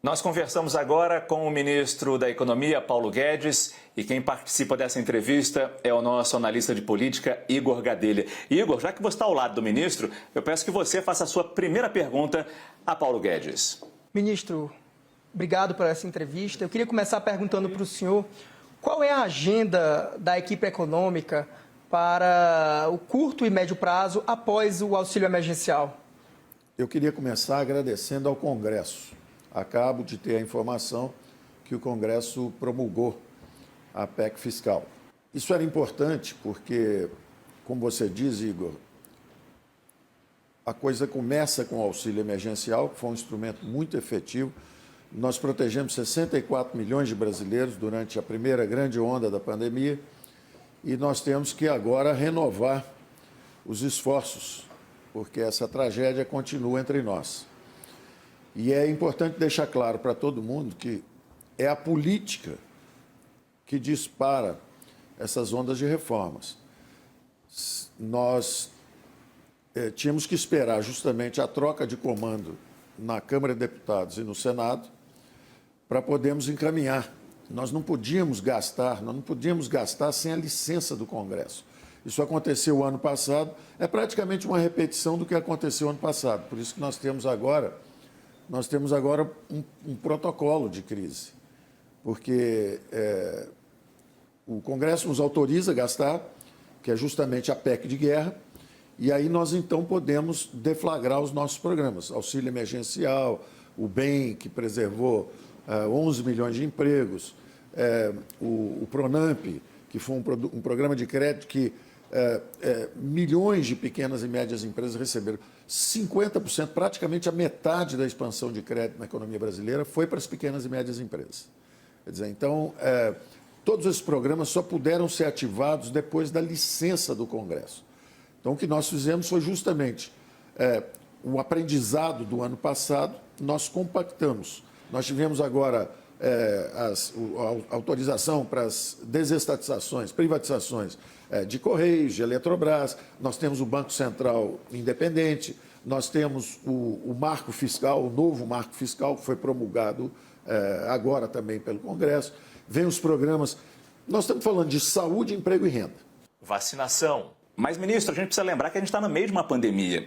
Nós conversamos agora com o ministro da Economia, Paulo Guedes, e quem participa dessa entrevista é o nosso analista de política, Igor Gadelha. Igor, já que você está ao lado do ministro, eu peço que você faça a sua primeira pergunta a Paulo Guedes. Ministro, obrigado por essa entrevista. Eu queria começar perguntando para o senhor qual é a agenda da equipe econômica para o curto e médio prazo após o auxílio emergencial. Eu queria começar agradecendo ao Congresso. Acabo de ter a informação que o Congresso promulgou a PEC fiscal. Isso era importante porque, como você diz, Igor, a coisa começa com o auxílio emergencial, que foi um instrumento muito efetivo. Nós protegemos 64 milhões de brasileiros durante a primeira grande onda da pandemia e nós temos que agora renovar os esforços, porque essa tragédia continua entre nós. E é importante deixar claro para todo mundo que é a política que dispara essas ondas de reformas. Nós tínhamos que esperar justamente a troca de comando na Câmara de Deputados e no Senado para podermos encaminhar. Nós não podíamos gastar sem a licença do Congresso. Isso aconteceu o ano passado, é praticamente uma repetição do que aconteceu ano passado. Por isso que nós temos agora um protocolo de crise, porque o Congresso nos autoriza a gastar, que é justamente a PEC de guerra, e aí nós então podemos deflagrar os nossos programas, auxílio emergencial, o BEM, que preservou 11 milhões de empregos, o PRONAMP, que foi um programa de crédito que milhões de pequenas e médias empresas receberam. 50%, praticamente a metade da expansão de crédito na economia brasileira foi para as pequenas e médias empresas. Quer dizer, então, todos esses programas só puderam ser ativados depois da licença do Congresso. Então, o que nós fizemos foi justamente o aprendizado do ano passado, nós compactamos. Nós tivemos agora a autorização para as desestatizações, privatizações de Correios, de Eletrobras, nós temos o Banco Central independente, nós temos o marco fiscal, o novo marco fiscal, que foi promulgado agora também pelo Congresso, vem os programas, nós estamos falando de saúde, emprego e renda. Vacinação. Mas, ministro, a gente precisa lembrar que a gente está no meio de uma pandemia.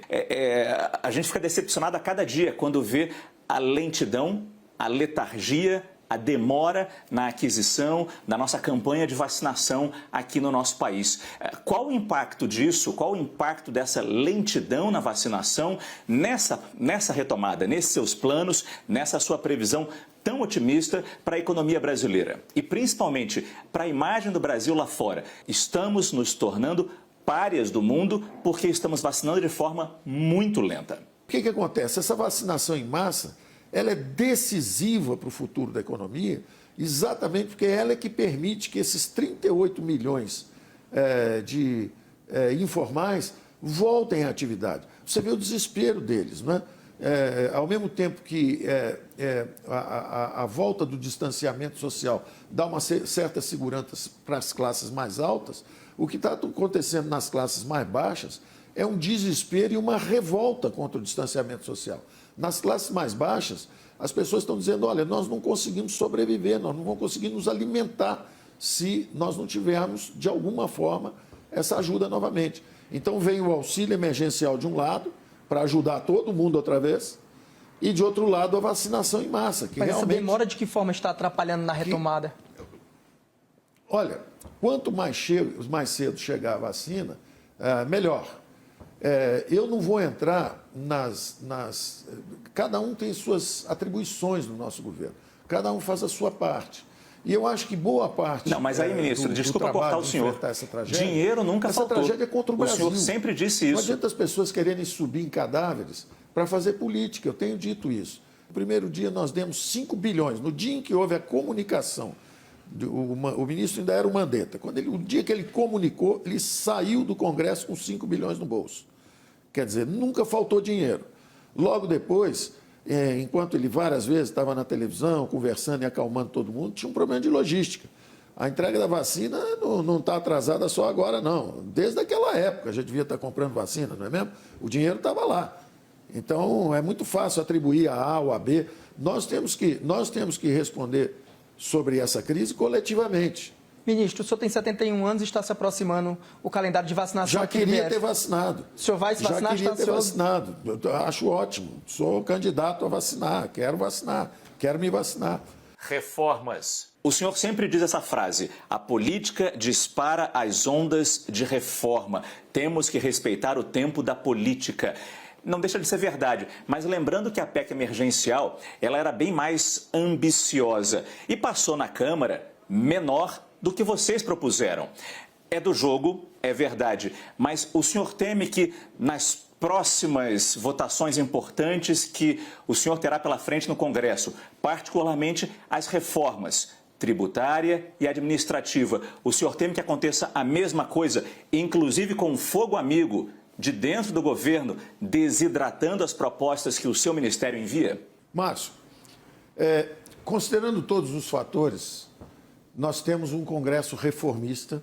A gente fica decepcionado a cada dia quando vê a lentidão, a letargia, a demora na aquisição da nossa campanha de vacinação aqui no nosso país. Qual o impacto disso, qual o impacto dessa lentidão na vacinação nessa retomada, nesses seus planos, nessa sua previsão tão otimista para a economia brasileira? E principalmente para a imagem do Brasil lá fora. Estamos nos tornando párias do mundo porque estamos vacinando de forma muito lenta. O que acontece? Essa vacinação em massa, ela é decisiva para o futuro da economia, exatamente porque ela é que permite que esses 38 milhões de informais voltem à atividade. Você vê o desespero deles, não é? Ao mesmo tempo que a volta do distanciamento social dá uma certa segurança para as classes mais altas, o que está acontecendo nas classes mais baixas é um desespero e uma revolta contra o distanciamento social. Nas classes mais baixas, as pessoas estão dizendo, olha, nós não conseguimos sobreviver, nós não vamos conseguir nos alimentar se nós não tivermos, de alguma forma, essa ajuda novamente. Então vem o auxílio emergencial de um lado, para ajudar todo mundo outra vez, e de outro lado a vacinação em massa. Que Mas realmente... essa demora de que forma está atrapalhando na retomada? Olha, quanto mais cedo chegar a vacina, melhor. Eu não vou entrar Cada um tem suas atribuições no nosso governo. Cada um faz a sua parte. E eu acho que boa parte... Não, mas aí, ministro, desculpa cortar o senhor. Essa tragédia, dinheiro nunca faltou. Essa tragédia é contra o Brasil. O senhor sempre disse isso. Não adianta as pessoas quererem subir em cadáveres para fazer política. Eu tenho dito isso. No primeiro dia nós demos 5 bilhões. No dia em que houve a comunicação, o ministro ainda era o Mandetta. O dia que ele comunicou, ele saiu do Congresso com 5 bilhões no bolso. Quer dizer, nunca faltou dinheiro. Logo depois, enquanto ele várias vezes estava na televisão, conversando e acalmando todo mundo, tinha um problema de logística. A entrega da vacina não está atrasada só agora, não. Desde aquela época a gente devia estar comprando vacina, não é mesmo? O dinheiro estava lá. Então, é muito fácil atribuir a A ou a B. Nós temos que responder sobre essa crise coletivamente. Ministro, o senhor tem 71 anos e está se aproximando o calendário de vacinação. Já queria ter vacinado. O senhor vai se vacinar? Já queria ter vacinado. Eu acho ótimo. Sou candidato a vacinar. Quero me vacinar. Reformas. O senhor sempre diz essa frase: a política dispara as ondas de reforma. Temos que respeitar o tempo da política. Não deixa de ser verdade, mas lembrando que a PEC emergencial ela era bem mais ambiciosa e passou na Câmara menor do que vocês propuseram. É do jogo, é verdade, mas o senhor teme que nas próximas votações importantes que o senhor terá pela frente no Congresso, particularmente as reformas tributária e administrativa, o senhor teme que aconteça a mesma coisa, inclusive com um fogo amigo de dentro do governo, desidratando as propostas que o seu ministério envia? Márcio, considerando todos os fatores, nós temos um Congresso reformista,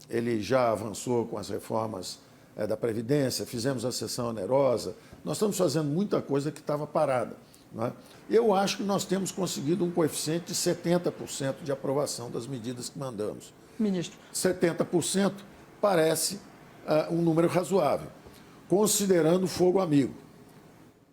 ele já avançou com as reformas da Previdência, fizemos a sessão onerosa, nós estamos fazendo muita coisa que estava parada. Não é? Eu acho que nós temos conseguido um coeficiente de 70% de aprovação das medidas que mandamos. Ministro. 70% parece um número razoável, considerando o fogo amigo.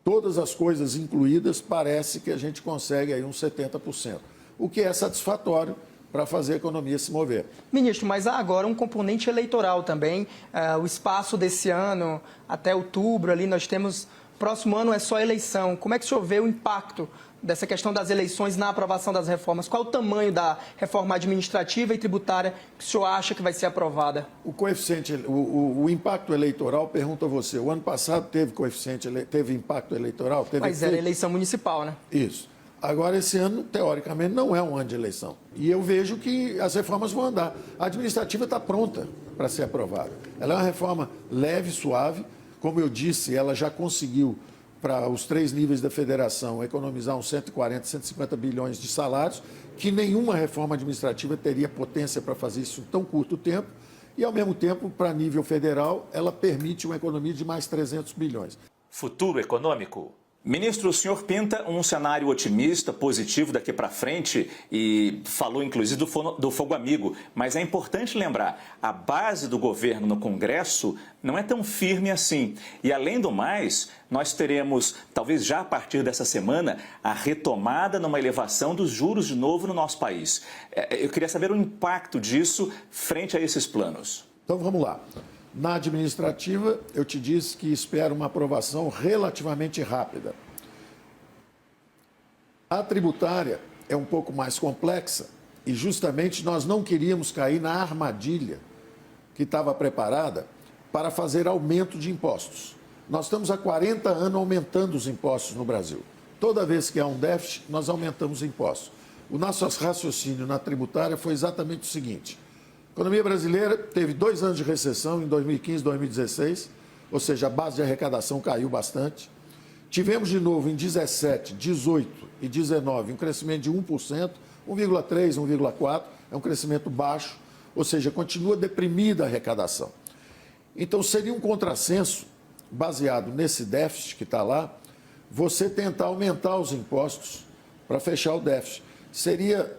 Todas as coisas incluídas, parece que a gente consegue aí uns 70%, o que é satisfatório para fazer a economia se mover. Ministro, mas há agora um componente eleitoral também. O espaço desse ano, até outubro, ali nós temos... Próximo ano é só eleição. Como é que o senhor vê o impacto dessa questão das eleições na aprovação das reformas? Qual o tamanho da reforma administrativa e tributária que o senhor acha que vai ser aprovada? O coeficiente, o impacto eleitoral, pergunto a você, o ano passado teve impacto eleitoral? Mas era eleição municipal, né? Isso. Agora, esse ano, teoricamente, não é um ano de eleição. E eu vejo que as reformas vão andar. A administrativa está pronta para ser aprovada. Ela é uma reforma leve, suave. Como eu disse, ela já conseguiu, para os 3 níveis da federação, economizar uns 140, 150 bilhões de salários, que nenhuma reforma administrativa teria potência para fazer isso em tão curto tempo. E, ao mesmo tempo, para nível federal, ela permite uma economia de mais 300 bilhões. Futuro econômico. Ministro, o senhor pinta um cenário otimista, positivo daqui para frente e falou inclusive do fogo amigo, mas é importante lembrar, a base do governo no Congresso não é tão firme assim. E além do mais, nós teremos, talvez já a partir dessa semana, a retomada numa elevação dos juros de novo no nosso país. Eu queria saber o impacto disso frente a esses planos. Então vamos lá. Na administrativa, eu te disse que espero uma aprovação relativamente rápida. A tributária é um pouco mais complexa e justamente nós não queríamos cair na armadilha que estava preparada para fazer aumento de impostos. Nós estamos há 40 anos aumentando os impostos no Brasil. Toda vez que há um déficit, nós aumentamos impostos. O nosso raciocínio na tributária foi exatamente o seguinte: a economia brasileira teve 2 anos de recessão, em 2015 e 2016, ou seja, a base de arrecadação caiu bastante. Tivemos de novo em 17, 18 e 19 um crescimento de 1%, 1,3%, 1,4%, é um crescimento baixo, ou seja, continua deprimida a arrecadação. Então seria um contrassenso, baseado nesse déficit que está lá, você tentar aumentar os impostos para fechar o déficit. Seria...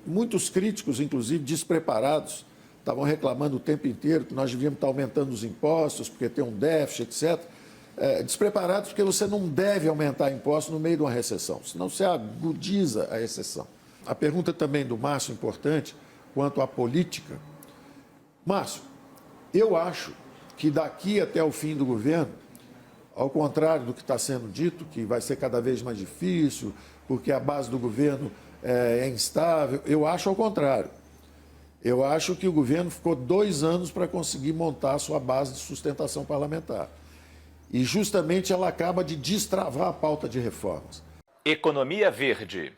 Muitos críticos, inclusive despreparados, estavam reclamando o tempo inteiro que nós devíamos estar aumentando os impostos porque tem um déficit, etc. Despreparados porque você não deve aumentar impostos no meio de uma recessão, senão você agudiza a recessão. A pergunta também do Márcio, importante, quanto à política. Márcio, eu acho que daqui até o fim do governo, ao contrário do que está sendo dito, que vai ser cada vez mais difícil, porque a base do governo é instável, eu acho ao contrário. Eu acho que o governo ficou 2 anos para conseguir montar a sua base de sustentação parlamentar. E justamente ela acaba de destravar a pauta de reformas. Economia verde.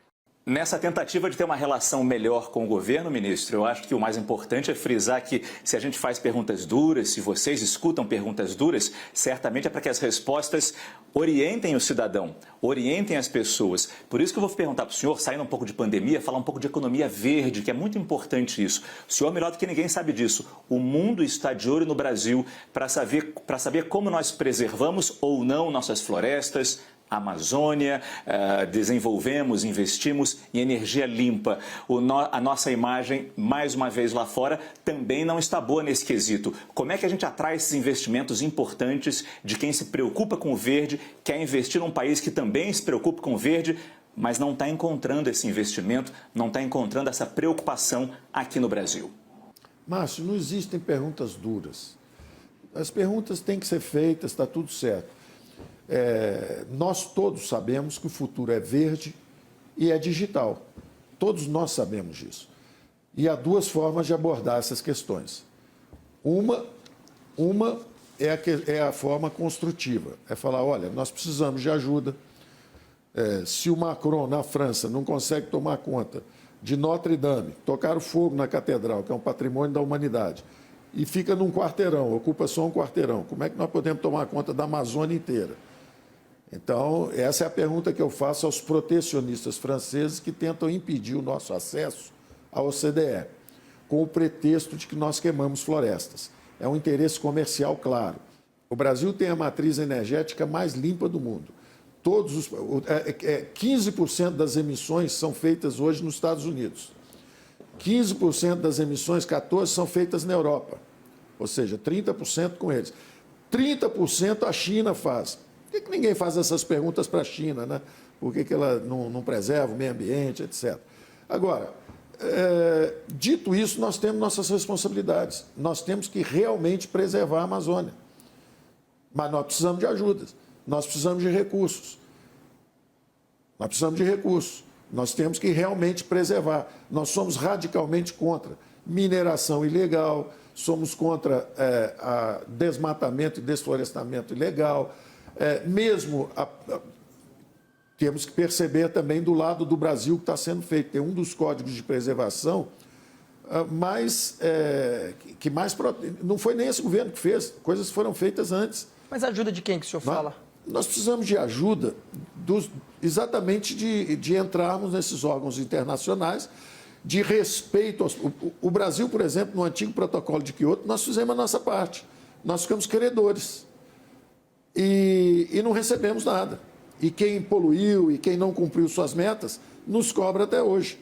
Nessa tentativa de ter uma relação melhor com o governo, ministro, eu acho que o mais importante é frisar que se a gente faz perguntas duras, se vocês escutam perguntas duras, certamente é para que as respostas orientem o cidadão, orientem as pessoas. Por isso que eu vou perguntar para o senhor, saindo um pouco de pandemia, falar um pouco de economia verde, que é muito importante isso. O senhor, melhor do que ninguém, sabe disso. O mundo está de olho no Brasil para saber como nós preservamos ou não nossas florestas, Amazônia, desenvolvemos, investimos em energia limpa. A nossa imagem, mais uma vez lá fora, também não está boa nesse quesito. Como é que a gente atrai esses investimentos importantes de quem se preocupa com o verde, quer investir num país que também se preocupa com o verde, mas não está encontrando esse investimento, não está encontrando essa preocupação aqui no Brasil? Márcio, não existem perguntas duras. As perguntas têm que ser feitas, está tudo certo. Nós todos sabemos que o futuro é verde e é digital. Todos nós sabemos disso. E há duas formas de abordar essas questões. Uma é a forma construtiva. É falar, olha, nós precisamos de ajuda. Se o Macron, na França, não consegue tomar conta de Notre Dame, tocar o fogo na catedral, que é um patrimônio da humanidade, e fica num quarteirão, ocupa só um quarteirão, como é que nós podemos tomar conta da Amazônia inteira? Então, essa é a pergunta que eu faço aos protecionistas franceses que tentam impedir o nosso acesso à OCDE, com o pretexto de que nós queimamos florestas. É um interesse comercial claro. O Brasil tem a matriz energética mais limpa do mundo. 15% das emissões são feitas hoje nos Estados Unidos. 15% das emissões, 14%, são feitas na Europa. Ou seja, 30% com eles. 30% a China faz. Por que ninguém faz essas perguntas para a China, né? Por que ela não preserva o meio ambiente, etc. Agora, dito isso, nós temos nossas responsabilidades. Nós temos que realmente preservar a Amazônia. Mas nós precisamos de ajudas. Nós precisamos de recursos. Nós temos que realmente preservar. Nós somos radicalmente contra mineração ilegal, somos contra desmatamento e desflorestamento ilegal. Temos que perceber também do lado do Brasil o que está sendo feito. Tem um dos códigos de preservação que mais... Não foi nem esse governo que fez, coisas foram feitas antes. Mas ajuda de quem que o senhor fala? Nós precisamos de ajuda exatamente de entrarmos nesses órgãos internacionais, de respeito aos... O Brasil, por exemplo, no antigo protocolo de Quioto, nós fizemos a nossa parte. Nós ficamos credores. E não recebemos nada. E quem poluiu e quem não cumpriu suas metas, nos cobra até hoje.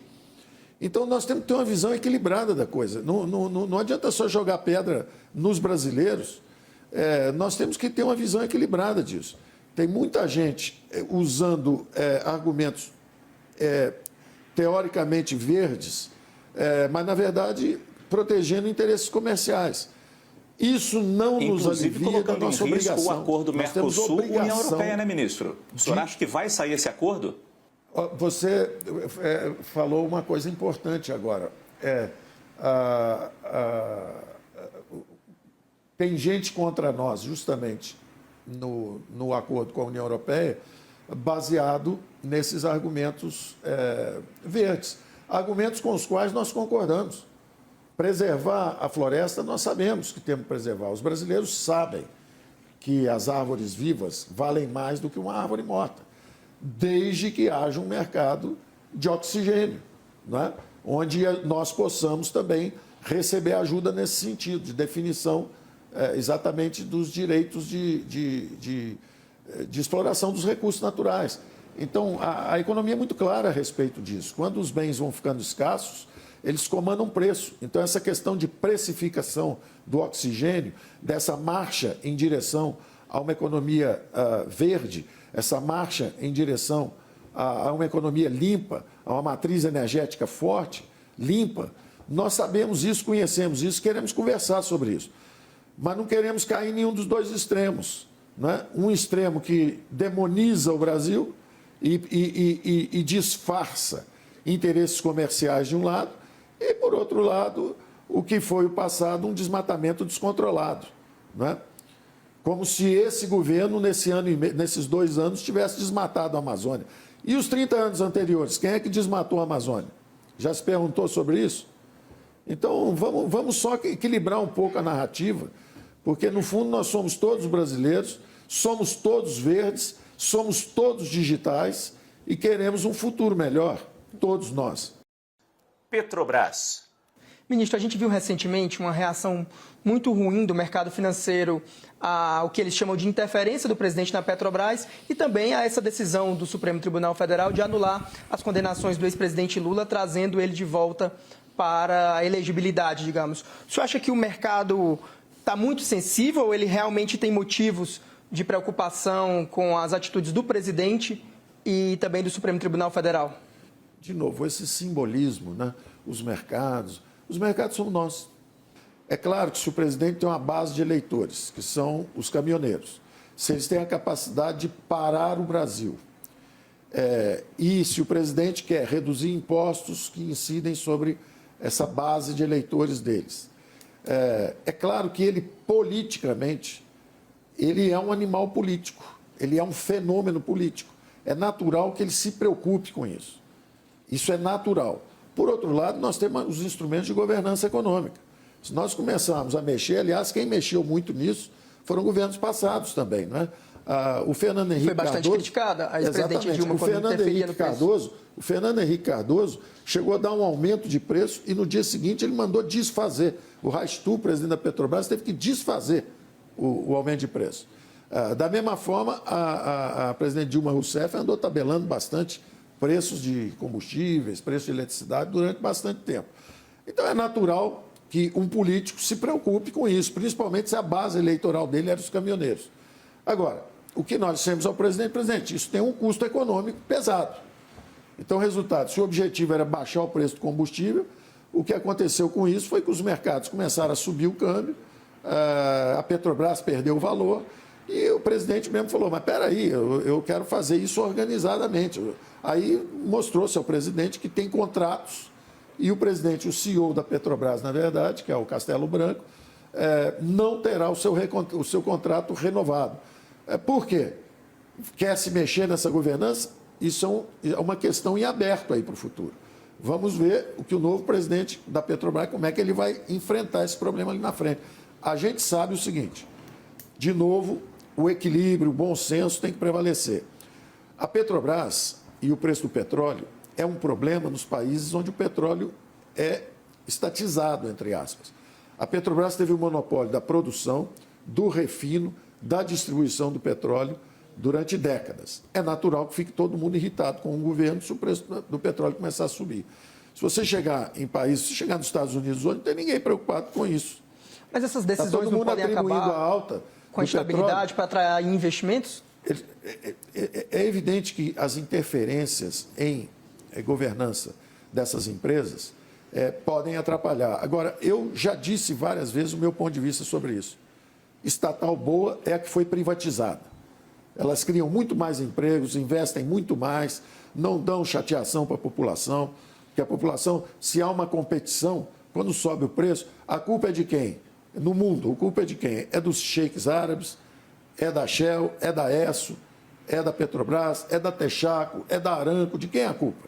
Então, nós temos que ter uma visão equilibrada da coisa. Não adianta só jogar pedra nos brasileiros. Nós temos que ter uma visão equilibrada disso. Tem muita gente usando argumentos teoricamente verdes, mas, na verdade, protegendo interesses comerciais. Isso não nos alivia da nossa obrigação. O acordo Mercosul-União Europeia, né, ministro? O senhor acha que vai sair esse acordo? Você falou uma coisa importante agora. Tem gente contra nós, justamente, no acordo com a União Europeia, baseado nesses argumentos verdes. Argumentos com os quais nós concordamos. Preservar a floresta, nós sabemos que temos que preservar. Os brasileiros sabem que as árvores vivas valem mais do que uma árvore morta, desde que haja um mercado de oxigênio, né? Onde nós possamos também receber ajuda nesse sentido, de definição exatamente dos direitos de exploração dos recursos naturais. Então, a economia é muito clara a respeito disso. Quando os bens vão ficando escassos, eles comandam preço. Então, essa questão de precificação do oxigênio, dessa marcha em direção a uma economia verde, essa marcha em direção a uma economia limpa, a uma matriz energética forte, limpa, nós sabemos isso, conhecemos isso, queremos conversar sobre isso. Mas não queremos cair em nenhum dos dois extremos, né? Um extremo que demoniza o Brasil e disfarça interesses comerciais de um lado, e, por outro lado, o que foi o passado, um desmatamento descontrolado, né? Como se esse governo, nesses 2 anos, tivesse desmatado a Amazônia. E os 30 anos anteriores, quem é que desmatou a Amazônia? Já se perguntou sobre isso? Então, vamos só equilibrar um pouco a narrativa, porque, no fundo, nós somos todos brasileiros, somos todos verdes, somos todos digitais e queremos um futuro melhor, todos nós. Petrobras. Ministro, a gente viu recentemente uma reação muito ruim do mercado financeiro ao que eles chamam de interferência do presidente na Petrobras e também a essa decisão do Supremo Tribunal Federal de anular as condenações do ex-presidente Lula, trazendo ele de volta para a elegibilidade, digamos. O senhor acha que o mercado está muito sensível ou ele realmente tem motivos de preocupação com as atitudes do presidente e também do Supremo Tribunal Federal? De novo, esse simbolismo, né? Os mercados somos nós. É claro que se o presidente tem uma base de eleitores, que são os caminhoneiros, se eles têm a capacidade de parar o Brasil, e se o presidente quer reduzir impostos que incidem sobre essa base de eleitores deles, é claro que ele, politicamente, ele é um animal político, ele é um fenômeno político. É natural que ele se preocupe com isso. Isso é natural. Por outro lado, nós temos os instrumentos de governança econômica. Se nós começarmos a mexer, aliás, quem mexeu muito nisso foram governos passados também, não é? O Fernando Henrique Foi bastante Cardoso, criticada a ex-presidente Dilma o Fernando Henrique Cardoso chegou a dar um aumento de preço e no dia seguinte ele mandou desfazer. O Raistu, presidente da Petrobras, teve que desfazer o aumento de preço. Da mesma forma, a presidente Dilma Rousseff andou tabelando bastante preços de combustíveis, preços de eletricidade durante bastante tempo. Então é natural que um político se preocupe com isso, principalmente se a base eleitoral dele era os caminhoneiros. Agora, o que nós dissemos ao presidente, isso tem um custo econômico pesado. Então, resultado, se o objetivo era baixar o preço do combustível, o que aconteceu com isso foi que os mercados começaram a subir o câmbio, a Petrobras perdeu o valor, e o presidente mesmo falou, mas espera aí, eu quero fazer isso organizadamente. Aí mostrou-se ao presidente que tem contratos, e o presidente, o CEO da Petrobras, na verdade, que é o Castelo Branco, não terá o seu contrato renovado. Por quê? Quer se mexer nessa governança? Isso é uma questão em aberto aí para o futuro. Vamos ver o que o novo presidente da Petrobras, como é que ele vai enfrentar esse problema ali na frente. A gente sabe o seguinte, de novo, o equilíbrio, o bom senso tem que prevalecer. A Petrobras e o preço do petróleo é um problema nos países onde o petróleo é estatizado, entre aspas. A Petrobras teve o monopólio da produção, do refino, da distribuição do petróleo durante décadas. É natural que fique todo mundo irritado com o governo se o preço do petróleo começar a subir. Se você chegar em países, se chegar nos Estados Unidos hoje, não tem ninguém preocupado com isso. Mas essas decisões não podem acabar com a estabilidade para atrair investimentos? É evidente que as interferências em governança dessas empresas podem atrapalhar. Agora, eu já disse várias vezes o meu ponto de vista sobre isso. Estatal boa é a que foi privatizada. Elas criam muito mais empregos, investem muito mais, não dão chateação para a população, porque a população, se há uma competição, quando sobe o preço, a culpa é de quem? No mundo, a culpa é de quem? É dos sheiks árabes, é da Shell, é da Esso, é da Petrobras, é da Texaco, é da Aramco, de quem é a culpa?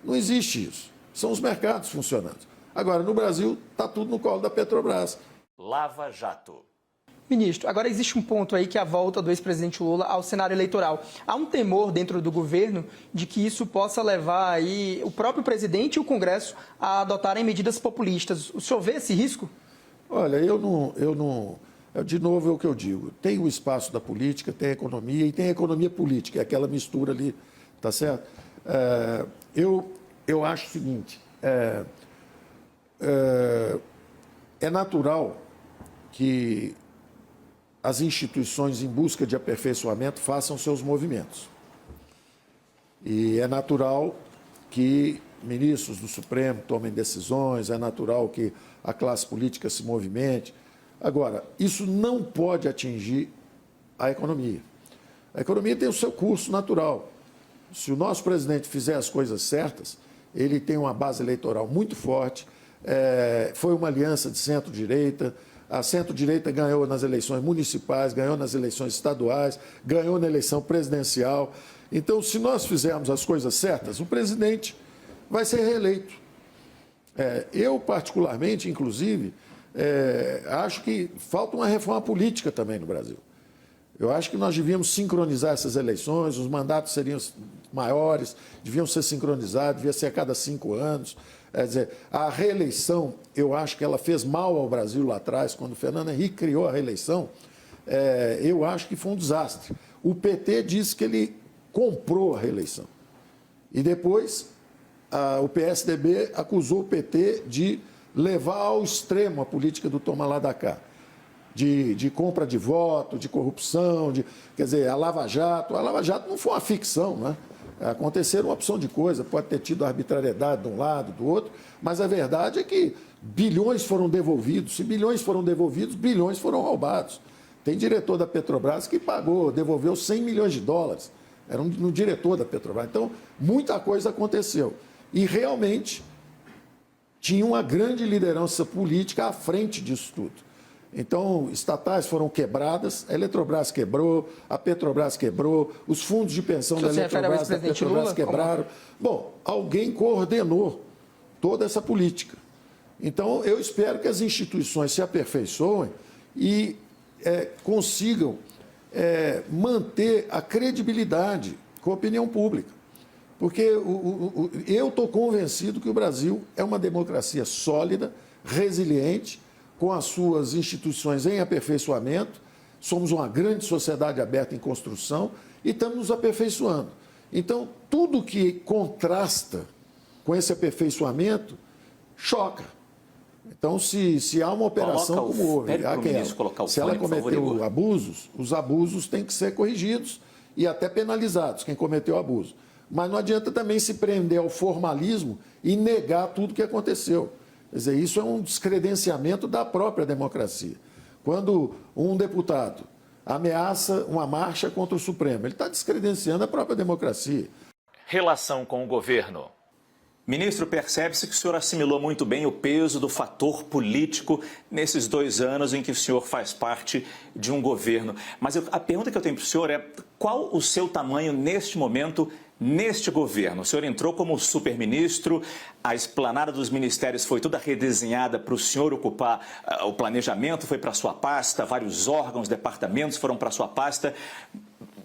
Não existe isso. São os mercados funcionando. Agora, no Brasil, está tudo no colo da Petrobras. Lava Jato. Ministro, agora existe um ponto aí que é a volta do ex-presidente Lula ao cenário eleitoral. Há um temor dentro do governo de que isso possa levar aí o próprio presidente e o Congresso a adotarem medidas populistas. O senhor vê esse risco? Olha, eu não... De novo é o que eu digo. Tem o espaço da política, tem a economia e tem a economia política, é aquela mistura ali, tá certo? Eu acho o seguinte, é natural que as instituições em busca de aperfeiçoamento façam seus movimentos. E é natural que ministros do Supremo tomem decisões, é natural que a classe política se movimente. Agora, isso não pode atingir a economia. A economia tem o seu curso natural. Se o nosso presidente fizer as coisas certas, ele tem uma base eleitoral muito forte, foi uma aliança de centro-direita, a centro-direita ganhou nas eleições municipais, ganhou nas eleições estaduais, ganhou na eleição presidencial. Então, se nós fizermos as coisas certas, o presidente vai ser reeleito. Eu, particularmente, inclusive, acho que falta uma reforma política também no Brasil. Eu acho que nós devíamos sincronizar essas eleições, os mandatos seriam maiores, deviam ser sincronizados, devia ser a cada 5 anos. Quer dizer, a reeleição, eu acho que ela fez mal ao Brasil lá atrás, quando o Fernando Henrique criou a reeleição, eu acho que foi um desastre. O PT disse que ele comprou a reeleição. E depois, o PSDB acusou o PT de levar ao extremo a política do toma lá da cá. De compra de voto, de corrupção, quer dizer, a Lava Jato. A Lava Jato não foi uma ficção, né? Aconteceram uma opção de coisa, pode ter tido arbitrariedade de um lado, do outro, mas a verdade é que bilhões foram devolvidos. Se bilhões foram devolvidos, bilhões foram roubados. Tem diretor da Petrobras que devolveu 100 milhões de dólares. Era um diretor da Petrobras. Então, muita coisa aconteceu. E realmente tinha uma grande liderança política à frente disso tudo. Então, estatais foram quebradas, a Eletrobras quebrou, a Petrobras quebrou, os fundos de pensão da Eletrobras e da Petrobras quebraram. Bom, alguém coordenou toda essa política. Então, eu espero que as instituições se aperfeiçoem e consigam manter a credibilidade com a opinião pública. Porque eu estou convencido que o Brasil é uma democracia sólida, resiliente, com as suas instituições em aperfeiçoamento, somos uma grande sociedade aberta em construção e estamos nos aperfeiçoando. Então, tudo que contrasta com esse aperfeiçoamento choca. Então, se há uma operação como houve, se ela cometeu abusos, os abusos têm que ser corrigidos e até penalizados, quem cometeu abuso. Mas não adianta também se prender ao formalismo e negar tudo que aconteceu. Quer dizer, isso é um descredenciamento da própria democracia. Quando um deputado ameaça uma marcha contra o Supremo, ele está descredenciando a própria democracia. Relação com o governo. Ministro, percebe-se que o senhor assimilou muito bem o peso do fator político nesses 2 anos em que o senhor faz parte de um governo. Mas a pergunta que eu tenho para o senhor é: qual o seu tamanho neste momento, neste governo? O senhor entrou como superministro, a esplanada dos ministérios foi toda redesenhada para o senhor ocupar, o planejamento foi para a sua pasta, vários órgãos, departamentos foram para a sua pasta.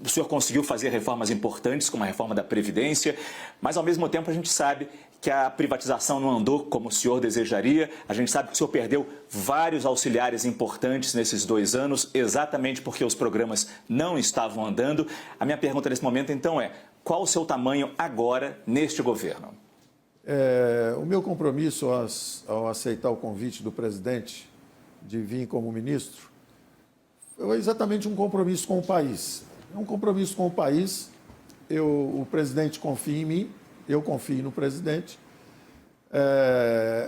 O senhor conseguiu fazer reformas importantes, como a reforma da Previdência, mas ao mesmo tempo a gente sabe que a privatização não andou como o senhor desejaria. A gente sabe que o senhor perdeu vários auxiliares importantes nesses 2 anos, exatamente porque os programas não estavam andando. A minha pergunta nesse momento, então, é: qual o seu tamanho agora neste governo? O meu compromisso ao aceitar o convite do presidente de vir como ministro foi exatamente um compromisso com o país. É um compromisso com o país. O presidente confia em mim, eu confio no presidente.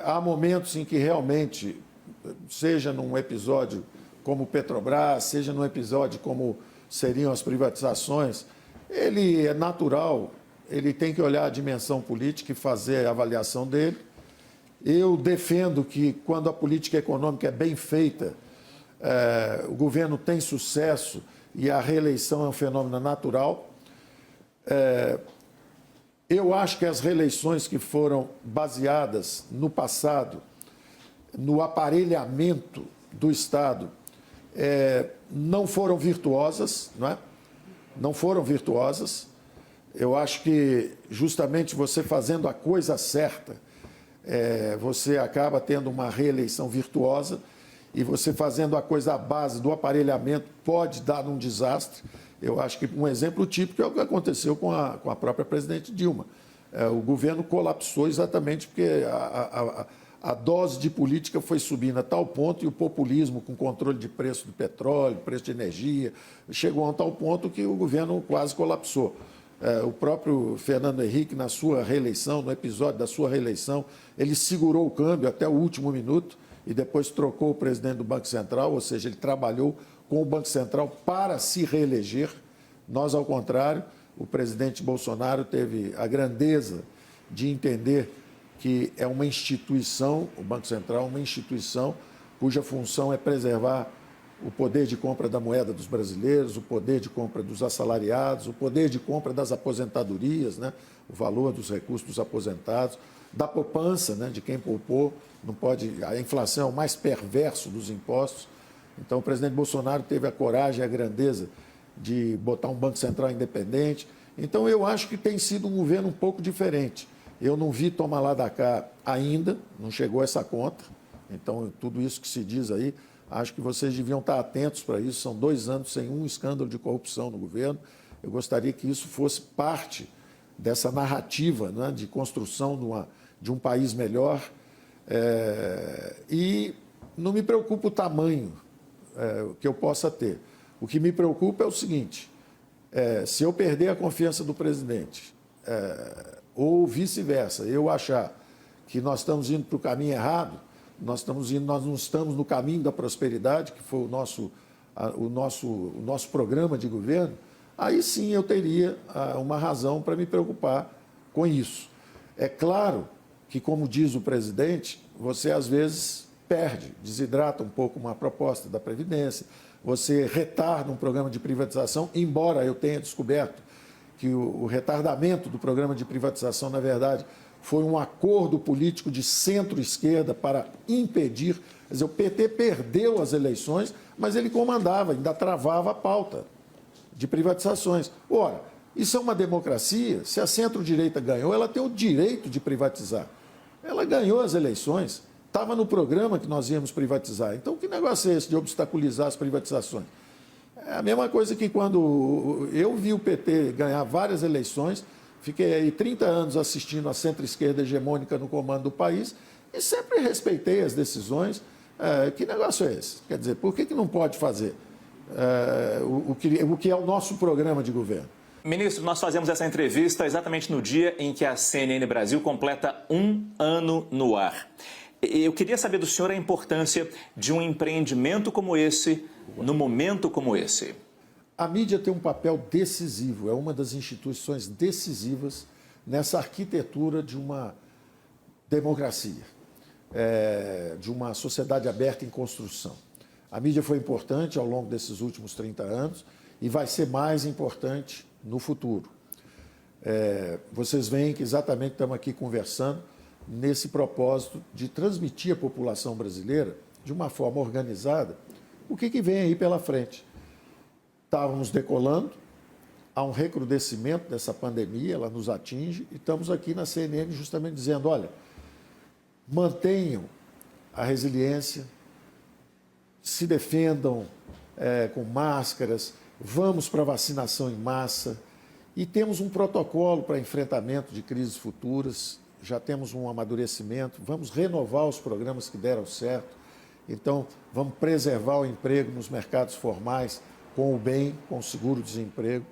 Há momentos em que realmente, seja num episódio como Petrobras, seja num episódio como seriam as privatizações, ele é natural, ele tem que olhar a dimensão política e fazer a avaliação dele. Eu defendo que, quando a política econômica é bem feita, o governo tem sucesso e a reeleição é um fenômeno natural. Eu acho que as reeleições que foram baseadas no passado, no aparelhamento do Estado, não foram virtuosas, não é? Não foram virtuosas. Eu acho que justamente você fazendo a coisa certa, você acaba tendo uma reeleição virtuosa, e você fazendo a coisa à base do aparelhamento pode dar um desastre. Eu acho que um exemplo típico é o que aconteceu com a própria presidente Dilma. O governo colapsou exatamente porque a dose de política foi subindo a tal ponto, e o populismo com controle de preço do petróleo, preço de energia, chegou a tal ponto que o governo quase colapsou. O próprio Fernando Henrique, na sua reeleição, no episódio da sua reeleição, ele segurou o câmbio até o último minuto e depois trocou o presidente do Banco Central, ou seja, ele trabalhou com o Banco Central para se reeleger. Nós, ao contrário, o presidente Bolsonaro teve a grandeza de entender que é uma instituição, o Banco Central, uma instituição cuja função é preservar o poder de compra da moeda dos brasileiros, o poder de compra dos assalariados, o poder de compra das aposentadorias, né? O valor dos recursos dos aposentados, da poupança, né? De quem poupou. Não pode, a inflação é o mais perverso dos impostos. Então, o presidente Bolsonaro teve a coragem e a grandeza de botar um Banco Central independente. Então, eu acho que tem sido um governo um pouco diferente. Eu não vi toma lá da cá ainda, não chegou essa conta. Então, tudo isso que se diz aí, acho que vocês deviam estar atentos para isso. São 2 anos sem um escândalo de corrupção no governo. Eu gostaria que isso fosse parte dessa narrativa, né, de construção de um país melhor. E não me preocupa o tamanho que eu possa ter. O que me preocupa é o seguinte, se eu perder a confiança do presidente, ou vice-versa, eu achar que nós estamos indo para o caminho errado, nós não estamos no caminho da prosperidade, que foi o nosso programa de governo, aí sim eu teria uma razão para me preocupar com isso. É claro que, como diz o presidente, você às vezes perde, desidrata um pouco uma proposta da Previdência, você retarda um programa de privatização, embora eu tenha descoberto que o retardamento do programa de privatização, na verdade, foi um acordo político de centro-esquerda para impedir. Quer dizer, o PT perdeu as eleições, mas ele comandava, ainda travava a pauta de privatizações. Ora, isso é uma democracia. Se a centro-direita ganhou, ela tem o direito de privatizar. Ela ganhou as eleições, estava no programa que nós íamos privatizar. Então, que negócio é esse de obstaculizar as privatizações? É a mesma coisa que quando eu vi o PT ganhar várias eleições, fiquei aí 30 anos assistindo a centro-esquerda hegemônica no comando do país e sempre respeitei as decisões. Que negócio é esse? Quer dizer, por que não pode fazer o que é o nosso programa de governo? Ministro, nós fazemos essa entrevista exatamente no dia em que a CNN Brasil completa 1 ano no ar. Eu queria saber do senhor a importância de um empreendimento como esse, num momento como esse. A mídia tem um papel decisivo, é uma das instituições decisivas nessa arquitetura de uma democracia, de uma sociedade aberta em construção. A mídia foi importante ao longo desses últimos 30 anos e vai ser mais importante no futuro. Vocês veem que exatamente estamos aqui conversando nesse propósito de transmitir à população brasileira, de uma forma organizada, o que vem aí pela frente. Estávamos decolando, há um recrudescimento dessa pandemia, ela nos atinge, e estamos aqui na CNN justamente dizendo, olha, mantenham a resiliência, se defendam com máscaras, vamos para a vacinação em massa, e temos um protocolo para enfrentamento de crises futuras, já temos um amadurecimento, vamos renovar os programas que deram certo, então vamos preservar o emprego nos mercados formais, com o bem, com o seguro-desemprego.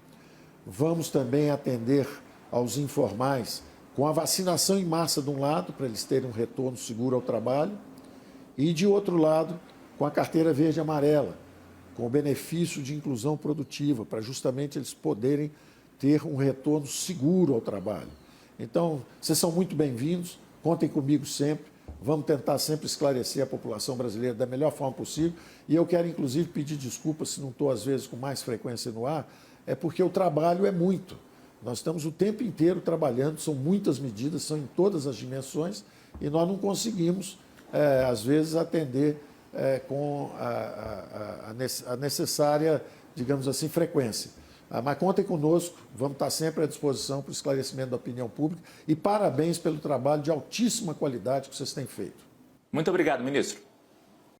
Vamos também atender aos informais com a vacinação em massa de um lado, para eles terem um retorno seguro ao trabalho, e de outro lado, com a carteira verde e amarela, com o benefício de inclusão produtiva, para justamente eles poderem ter um retorno seguro ao trabalho. Então, vocês são muito bem-vindos, contem comigo sempre. Vamos tentar sempre esclarecer a população brasileira da melhor forma possível. E eu quero, inclusive, pedir desculpas se não estou, às vezes, com mais frequência no ar, é porque o trabalho é muito. Nós estamos o tempo inteiro trabalhando, são muitas medidas, são em todas as dimensões, e nós não conseguimos, às vezes, atender com a necessária, digamos assim, frequência. Mas contem conosco, vamos estar sempre à disposição para o esclarecimento da opinião pública e parabéns pelo trabalho de altíssima qualidade que vocês têm feito. Muito obrigado, ministro.